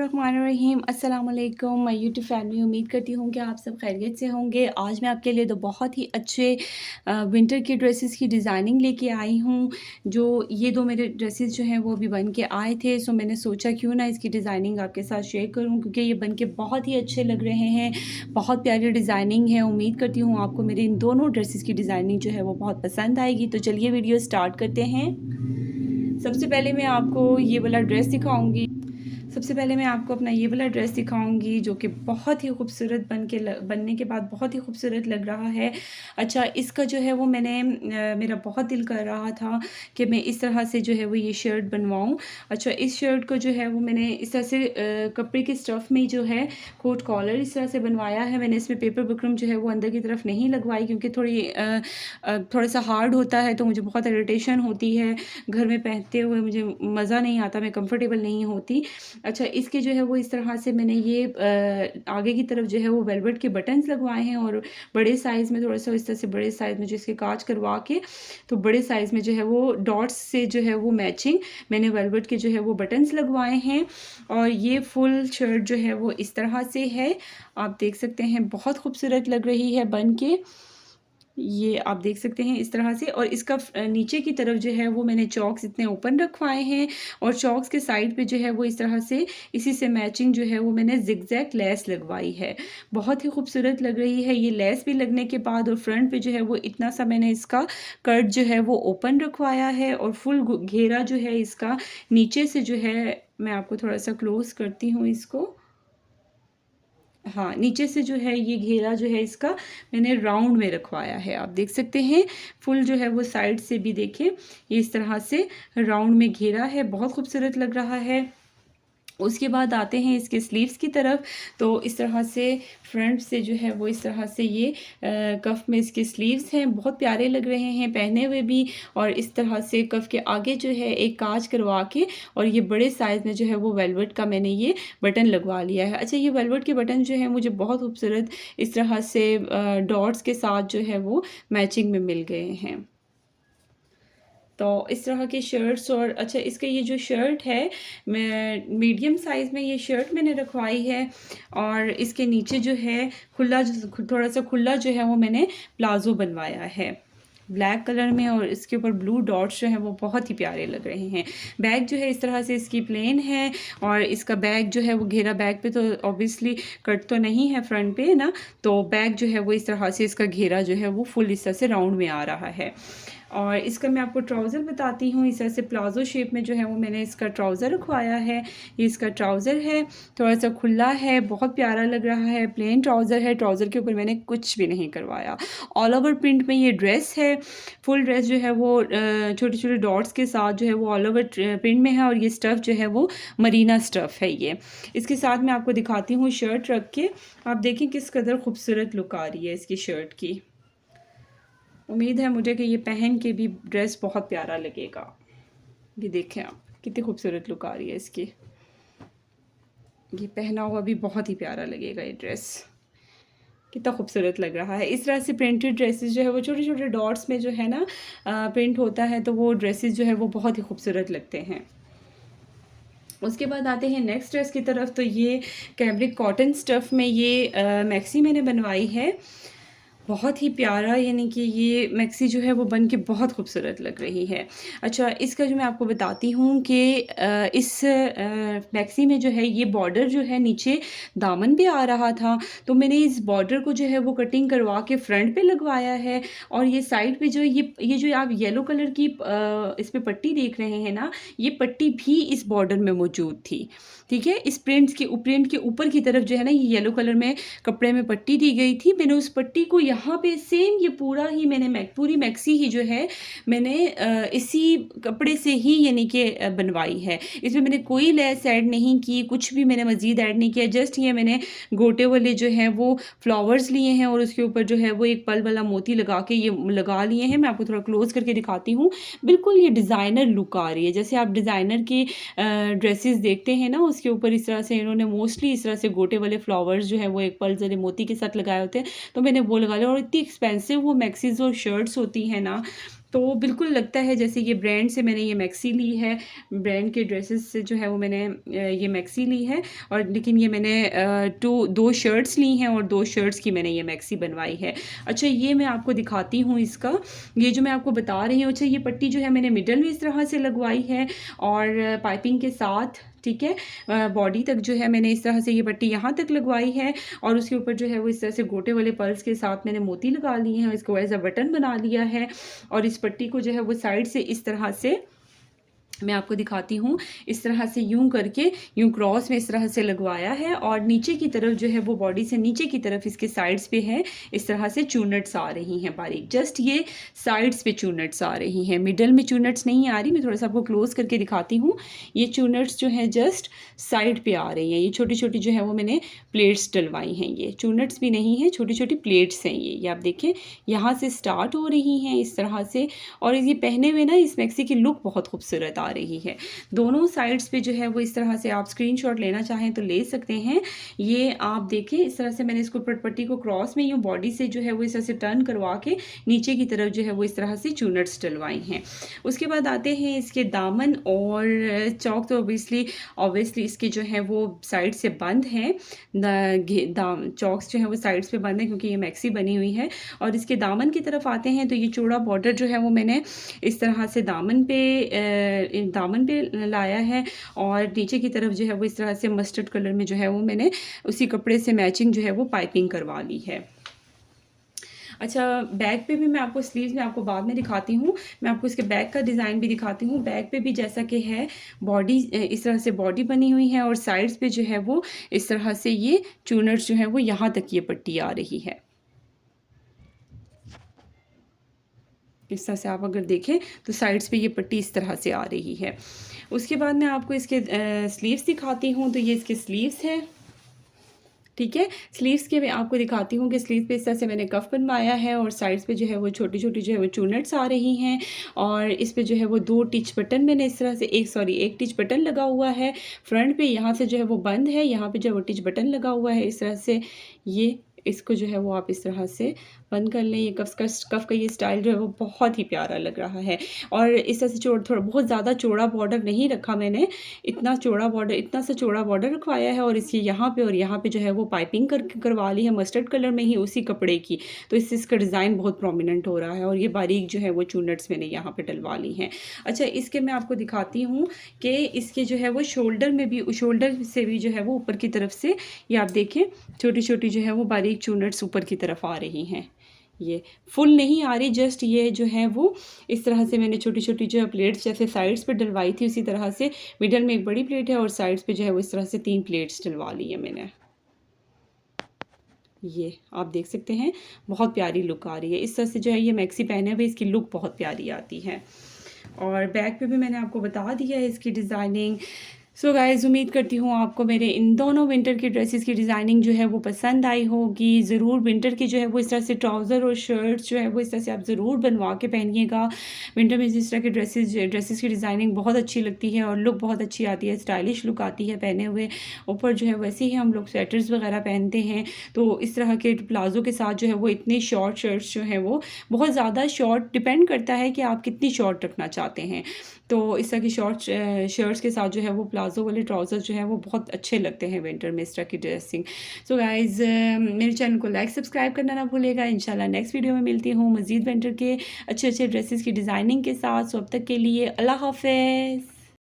बिस्मिल्लाहिर्रहमानिर्रहीम अस्सलाम वालेकुम माय यूट्यूब फैमिली। उम्मीद करती हूँ कि आप सब खैरियत से होंगे। आज मैं आपके लिए 2 बहुत ही अच्छे विंटर के ड्रेसेस की डिज़ाइनिंग लेके आई हूँ। जो ये 2 मेरे ड्रेसेस जो हैं वो अभी बन के आए थे, सो मैंने सोचा क्यों ना इसकी डिज़ाइनिंग आपके साथ शेयर करूँ, क्योंकि ये बन के बहुत ही अच्छे लग रहे हैं। बहुत प्यारी डिज़ाइनिंग है। उम्मीद करती हूँ आपको मेरे इन दोनों ड्रेसेस की डिज़ाइनिंग जो है वो बहुत पसंद आएगी। तो चलिए वीडियो स्टार्ट करते हैं। सबसे पहले मैं आपको ये वाला ड्रेस दिखाऊँगी। सबसे पहले मैं आपको अपना ये वाला ड्रेस दिखाऊंगी, जो कि बहुत ही खूबसूरत बनने के बाद बहुत ही खूबसूरत लग रहा है। अच्छा, इसका जो है वो मेरा बहुत दिल कर रहा था कि मैं इस तरह से जो है वो ये शर्ट बनवाऊं। अच्छा, इस शर्ट को जो है वो मैंने इस तरह से कपड़े के स्टफ़ में जो है कोट कॉलर इस तरह से बनवाया है। मैंने इसमें पेपर बुकरम जो है वो अंदर की तरफ नहीं लगवाई, क्योंकि थोड़ा सा हार्ड होता है, तो मुझे बहुत इरिटेशन होती है घर में पहनते हुए, मुझे मज़ा नहीं आता, मैं कंफर्टेबल नहीं होती। अच्छा, इसके जो है वो इस तरह से मैंने ये आगे की तरफ जो है वो वेलवेट के बटन्स लगवाए हैं, और बड़े साइज़ में थोड़ा-सा इस तरह से बड़े साइज़ में जो इसके काज करवा के, तो बड़े साइज़ में जो है वो डॉट्स से जो है वो मैचिंग मैंने वेलवेट के जो है वो बटन्स लगवाए हैं। और ये फुल शर्ट जो है वो इस तरह से है, आप देख सकते हैं, बहुत खूबसूरत लग रही है बन के। ये आप देख सकते हैं इस तरह से। और इसका नीचे की तरफ जो है वो मैंने चॉक्स इतने ओपन रखवाए हैं, और चॉक्स के साइड पे जो है वो इस तरह से इसी से मैचिंग जो है वो मैंने ज़िगज़ैग लेस लगवाई है। बहुत ही खूबसूरत लग रही है ये लेस भी लगने के बाद। और फ्रंट पे जो है वो इतना सा मैंने इसका कट जो है वो ओपन रखवाया है, और फुल घेरा जो है इसका नीचे से जो है, मैं आपको थोड़ा सा क्लोज़ करती हूँ इसको। हाँ, नीचे से जो है ये घेरा जो है इसका मैंने राउंड में रखवाया है, आप देख सकते हैं। फुल जो है वो साइड से भी देखें, ये इस तरह से राउंड में घेरा है, बहुत खूबसूरत लग रहा है। उसके बाद आते हैं इसके स्लीव्स की तरफ। तो इस तरह से फ्रंट से जो है वो इस तरह से ये कफ में इसके स्लीव्स हैं, बहुत प्यारे लग रहे हैं पहने हुए भी। और इस तरह से कफ के आगे जो है एक काज करवा के, और ये बड़े साइज़ में जो है वो वेलवेट का मैंने ये बटन लगवा लिया है। अच्छा, ये वेलवेट के बटन जो है मुझे बहुत खूबसूरत इस तरह से डॉट्स के साथ जो है वो मैचिंग में मिल गए हैं। तो इस तरह के शर्ट्स। और अच्छा, इसका ये जो शर्ट है, मैं मीडियम साइज़ में ये शर्ट मैंने रखवाई है। और इसके नीचे जो है थोड़ा सा खुला जो है वो मैंने प्लाज़ो बनवाया है ब्लैक कलर में, और इसके ऊपर ब्लू डॉट्स जो हैं वो बहुत ही प्यारे लग रहे हैं। बैग जो है इस तरह से इसकी प्लेन है, और इसका बैग जो है वो घेरा बैग पे तो ऑब्वियसली कट तो नहीं है फ्रंट पे ना, तो बैग जो है वो इस तरह से इसका घेरा जो है वो फुल इस तरह से राउंड में आ रहा है। और इसका मैं आपको ट्राउज़र बताती हूँ। इस तरह से प्लाज़ो शेप में जो है वो मैंने इसका ट्राउज़र रखवाया है। ये इसका ट्राउज़र है, थोड़ा सा खुला है, बहुत प्यारा लग रहा है। प्लेन ट्राउज़र है, ट्राउज़र के ऊपर मैंने कुछ भी नहीं करवाया। ऑल ओवर प्रिंट में ये ड्रेस है। फुल ड्रेस जो है वो छोटे-छोटे डॉट्स के साथ जो है वो ऑल ओवर प्रिंट में है, और ये स्टफ़ जो है वो मरीना स्टफ़ है ये। इसके साथ मैं आपको दिखाती हूँ शर्ट रख के, आप देखें किस कदर खूबसूरत लुक आ रही है इसकी शर्ट की। उम्मीद है मुझे कि ये पहन के भी ड्रेस बहुत प्यारा लगेगा। ये देखें आप, कितनी खूबसूरत लुक आ रही है इसकी। ये पहना हुआ भी बहुत ही प्यारा लगेगा ये ड्रेस, कितना खूबसूरत लग रहा है। इस तरह से प्रिंटेड ड्रेसेस जो है वो छोटे छोटे डॉट्स में जो है ना प्रिंट होता है, तो वो ड्रेसेस जो है वो बहुत ही खूबसूरत लगते हैं। उसके बाद आते हैं नेक्स्ट ड्रेस की तरफ। तो ये कैमरिक कॉटन स्टफ़ में ये मैक्सी मैंने बनवाई है, बहुत ही प्यारा, यानी कि ये मैक्सी जो है वो बन के बहुत खूबसूरत लग रही है। अच्छा, इसका जो मैं आपको बताती हूँ कि इस मैक्सी में जो है ये बॉर्डर जो है नीचे दामन पे आ रहा था, तो मैंने इस बॉर्डर को जो है वो कटिंग करवा के फ्रंट पे लगवाया है। और ये साइड पे जो ये जो आप येलो कलर की इस पे पट्टी देख रहे हैं ना, ये पट्टी भी इस बॉर्डर में मौजूद थी। ठीक है, इस प्रिंट के ऊपर की तरफ जो है ना, ये येलो कलर में कपड़े में पट्टी दी गई थी। मैंने उस पट्टी को यहाँ पे सेम ये पूरा ही मैंने पूरी मैक्सी ही जो है मैंने इसी कपड़े से ही यानी कि बनवाई है। इसमें मैंने कोई लेस ऐड नहीं की, कुछ भी मैंने मज़ीद ऐड नहीं किया। जस्ट ये मैंने गोटे वाले जो हैं वो फ्लावर्स लिए हैं, और उसके ऊपर जो है वो एक पल वाला मोती लगा के ये लगा लिए हैं। मैं आपको थोड़ा क्लोज करके दिखाती हूँ। बिल्कुल ये डिज़ाइनर लुक आ रही है, जैसे आप डिज़ाइनर की ड्रेसेस देखते हैं ना, उसके ऊपर इस तरह से इन्होंने मोस्टली इस तरह से गोटे वाले फ्लावर्स जो है वो एक पल वाले मोती के साथ लगाए होते हैं, तो मैंने वो लगा लिया। और इतनी एक्सपेंसिव वो मैक्सीज और शर्ट्स होती हैं ना, तो बिल्कुल लगता है जैसे ये ब्रांड से मैंने ये मैक्सी ली है, ब्रांड के ड्रेसेस से जो है वो मैंने ये मैक्सी ली है। और लेकिन ये मैंने 2 शर्ट्स ली हैं और 2 शर्ट्स की मैंने ये मैक्सी बनवाई है। अच्छा, ये मैं आपको दिखाती हूँ इसका, ये जो मैं आपको बता रही हूँ। अच्छा, ये पट्टी जो है मैंने मिडल में इस तरह से लगवाई है और पाइपिंग के साथ, ठीक है। बॉडी तक जो है मैंने इस तरह से ये पट्टी यहाँ तक लगवाई है और उसके ऊपर जो है वो इस तरह से गोटे वाले पर्ल्स के साथ मैंने मोती लगा लिए हैं, इसको एज अ बटन बना लिया है। और इस पट्टी को जो है वो साइड से इस तरह से मैं आपको दिखाती हूँ, इस तरह से यूं करके यूं क्रॉस में इस तरह से लगवाया है और नीचे की तरफ जो है वो बॉडी से नीचे की तरफ इसके साइड्स पे है इस तरह से चूनट्स आ रही हैं बारीक, जस्ट ये साइड्स पे चूनट्स आ रही हैं, मिडल में चूनट्स नहीं आ रही। मैं थोड़ा सा आपको क्लोज करके दिखाती हूँ। ये चूनट्स जो है जस्ट साइड पे आ रही हैं, ये छोटी छोटी जो है वो मैंने प्लेट्स डलवाई हैं। ये चूनट्स भी नहीं है, छोटी छोटी प्लेट्स हैं ये आप देखें यहाँ से स्टार्ट हो रही हैं इस तरह से। और ये पहने हुए ना इस मैक्सी की लुक बहुत खूबसूरत आ रही है। दोनों साइड्स पे जो है वो इस तरह से आप स्क्रीनशॉट लेना चाहें तो ले सकते हैं। ये आप देखें इस तरह से मैंने इसको पट्टी को क्रॉस में यूँ बॉडी से जो है वो इस तरह से टर्न करवा के नीचे की तरफ जो है वो इस तरह से चूनट्स डलवाई हैं। उसके बाद आते हैं इसके दामन और चौक। तो ऑब्वियसली इसके जो है वो साइड से बंद हैं, चौक्स जो है वो साइड्स पे बंद है क्योंकि ये मैक्सी बनी हुई है। और इसके दामन की तरफ आते हैं तो ये चौड़ा बॉर्डर जो है वो मैंने इस तरह से दामन पे लाया है और नीचे की तरफ जो है वो इस तरह से मस्टर्ड कलर में जो है वो मैंने उसी कपड़े से मैचिंग जो है वो पाइपिंग करवा ली है। अच्छा, बैक पे भी मैं आपको स्लीव्स में आपको बाद में दिखाती हूँ, मैं आपको इसके बैक का डिज़ाइन भी दिखाती हूँ। बैक पे भी जैसा कि है बॉडी इस तरह से बॉडी बनी हुई है और साइड्स पे जो है वो इस तरह से ये चूनट्स जो है वो यहाँ तक ये पट्टी आ रही है। इस तरह से आप अगर देखें तो साइड्स पे ये पट्टी इस तरह से आ रही है। उसके बाद मैं आपको इसके स्लीव्स दिखाती हूँ। तो ये इसके स्लीव्स हैं, ठीक है। स्लीव्स के मैं आपको दिखाती हूँ कि स्लीव पे इस तरह से मैंने कफ बनवाया है और साइड्स पे जो है वो छोटी छोटी जो है वो चूनट्स आ रही हैं। और इस पे जो है वो 2 टिच बटन मैंने इस तरह से एक टिच बटन लगा हुआ है फ्रंट पे, यहाँ से जो है वो बंद है, यहाँ पे जो है वो टिच बटन लगा हुआ है इस तरह से। ये इसको जो है वो आप इस तरह से बंद कर लें। ये कफ का ये स्टाइल जो है वो बहुत ही प्यारा लग रहा है। और इस तरह से थोड़ा बहुत ज़्यादा चौड़ा बॉर्डर नहीं रखा मैंने, इतना सा चौड़ा बॉर्डर रखवाया है। और इसके यहाँ पे और यहाँ पे जो है वो पाइपिंग करवा ली है मस्टर्ड कलर में ही उसी कपड़े की, तो इससे इसका डिज़ाइन बहुत प्रोमिनेंट हो रहा है। और ये बारीक जो है वो चूनट्स मैंने यहाँ पे डलवा ली हैं। अच्छा, इसके मैं आपको दिखाती हूँ कि इसके जो है वो शोल्डर से भी जो है वो ऊपर की तरफ से ये आप देखें छोटी छोटी जो है वो बारीक चूनट्स ऊपर की तरफ आ रही हैं। ये फुल नहीं आ रही, जस्ट ये जो है वो इस तरह से मैंने छोटी छोटी जो है प्लेट्स जैसे साइड्स पे डलवाई थी उसी तरह से मिडल में एक बड़ी प्लेट है और साइड्स पे जो है वो इस तरह से 3 प्लेट्स डलवा ली है मैंने। ये आप देख सकते हैं बहुत प्यारी लुक आ रही है। इस तरह से जो है ये मैक्सी पहने हुए इसकी लुक बहुत प्यारी आती है। और बैक पे भी मैंने आपको बता दिया है इसकी डिज़ाइनिंग। सो गाइज़, उम्मीद करती हूँ आपको मेरे इन दोनों विंटर की ड्रेसेस की डिज़ाइनिंग जो है वो पसंद आई होगी। ज़रूर विंटर की जो है वो इस तरह से ट्राउज़र और शर्ट्स जो है वो इस तरह से आप ज़रूर बनवा के पहनिएगा। विंटर में जिस तरह के ड्रेसेस की डिज़ाइनिंग बहुत अच्छी लगती है और लुक बहुत अच्छी आती है, स्टाइलिश लुक आती है पहने हुए। ऊपर जो है वैसे ही हम लोग स्वेटर्स वगैरह पहनते हैं, तो इस तरह के प्लाज़ो के साथ जो है वो इतने शॉर्ट शर्ट्स जो हैं वो बहुत ज़्यादा शॉर्ट, डिपेंड करता है कि आप कितनी शॉर्ट रखना चाहते हैं। तो इस तरह की शॉर्ट शर्ट्स के साथ जो है वो प्लाज़ो वाले ट्राउज़र जो है वो बहुत अच्छे लगते हैं विंटर में इस तरह की ड्रेसिंग। सो गाइज़, मेरे चैनल को लाइक सब्सक्राइब करना ना भूलिएगा। इंशाल्लाह नेक्स्ट वीडियो में मिलती हूँ मज़ीद विंटर के अच्छे अच्छे ड्रेसेस की डिज़ाइनिंग के साथ। सो अब तक के लिए अल्लाह हाफ़िज़।